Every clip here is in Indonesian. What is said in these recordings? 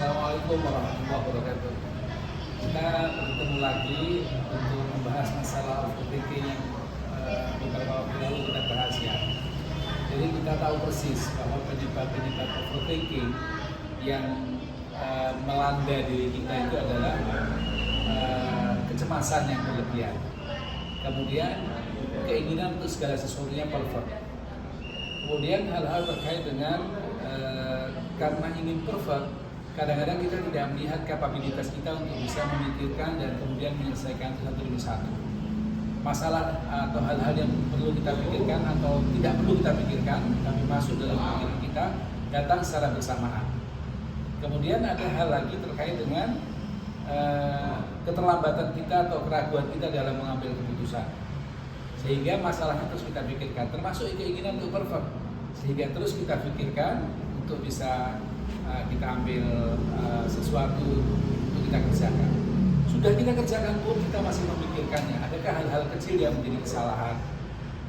Assalamualaikum warahmatullahi wabarakatuh. Kita bertemu lagi untuk membahas masalah overthinking yang beberapa waktu lalu kita bahas ya. Jadi kita tahu persis bahwa penyebab-penyebab overthinking yang melanda diri kita itu adalah kecemasan yang berlebihan. Kemudian keinginan untuk segala sesuatunya perfect. Kemudian hal-hal terkait dengan karena ingin perfect, kadang-kadang kita tidak melihat kapabilitas kita untuk bisa memikirkan dan kemudian menyelesaikan satu demi satu. Masalah atau hal-hal yang perlu kita pikirkan atau tidak perlu kita pikirkan, tapi masuk dalam pikiran kita, datang secara bersamaan. Kemudian ada hal lagi terkait dengan keterlambatan kita atau keraguan kita dalam mengambil keputusan. Sehingga masalahnya terus kita pikirkan, termasuk keinginan untuk perfect. Sehingga terus kita pikirkan untuk bisa kita ambil sesuatu untuk kita kerjakan. Sudah kita kerjakan pun kita masih memikirkannya. Adakah hal-hal kecil yang menjadi kesalahan?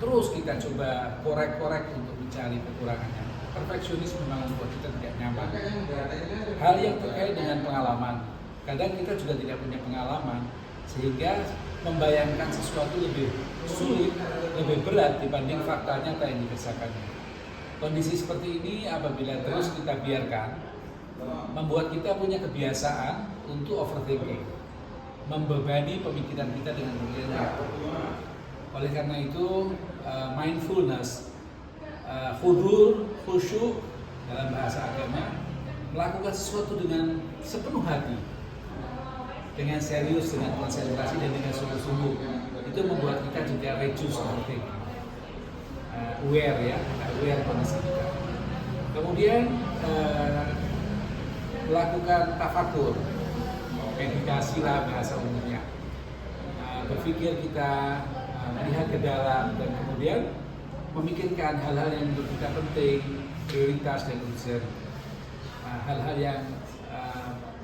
Terus kita coba korek-korek untuk mencari kekurangannya. Perfeksionis memang membuat kita tidak nyaman. Hal yang terkait dengan pengalaman. Kadang kita juga tidak punya pengalaman, sehingga membayangkan sesuatu lebih sulit, lebih berat dibanding fakta nyata yang dikerjakannya. Kondisi seperti ini apabila terus kita biarkan, membuat kita punya kebiasaan untuk overthinking, membebani pemikiran kita dengan pemikiran. Oleh karena itu, mindfulness, khusyuk dalam bahasa agama, melakukan sesuatu dengan sepenuh hati, dengan serius, dengan konsentrasi dan dengan sungguh-sungguh, itu membuat kita juga reduce overthinking. Aware kondisi kita. Kemudian melakukan tafakur, meditasi lah bahasa umumnya. Berpikir kita, melihat ke dalam dan kemudian memikirkan hal-hal yang menurut kita penting, prioritas dan urgent. Hal-hal yang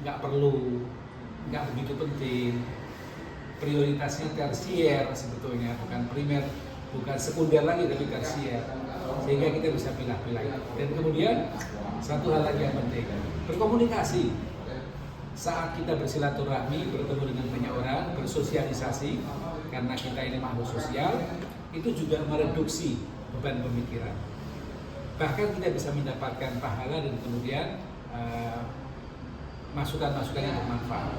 nggak perlu, nggak begitu penting, prioritasnya tersier sebetulnya, bukan primer, bukan sekunder lagi tapi tersier, sehingga kita bisa pilih-pilih. Dan kemudian satu hal lagi yang penting, berkomunikasi. Saat kita bersilaturahmi, bertemu dengan banyak orang, bersosialisasi, karena kita ini makhluk sosial, itu juga mereduksi beban pemikiran. Bahkan kita bisa mendapatkan pahala dan kemudian masukan-masukan yang bermanfaat.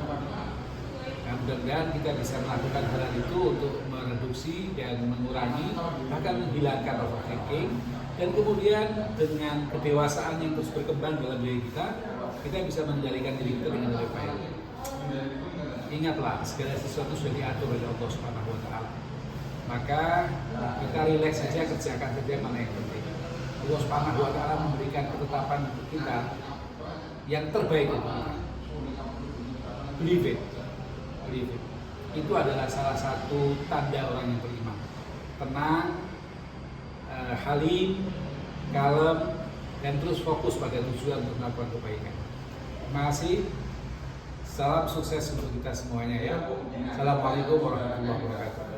Nah, mudah-mudahan kita bisa melakukan hal itu untuk mereduksi dan mengurangi, bahkan menghilangkan overthinking. Dan kemudian dengan kedewasaan yang terus berkembang dalam diri kita, kita bisa mengendalikan diri kita dengan lebih baik. Ingatlah, segala sesuatu sudah diatur oleh Allah Subhanahu wa Ta'ala. Maka kita rileks saja, kerjakan saja mana yang penting. Allah Subhanahu wa Ta'ala memberikan ketetapan untuk kita yang terbaik untuk kita. Believe it. Itu adalah salah satu tanda orang yang beriman. Tenang, halim, kalem, dan terus fokus pada tujuan untuk melakukan kebaikan. Terima kasih. Salam sukses untuk kita semuanya ya. Assalamualaikum warahmatullahi wabarakatuh.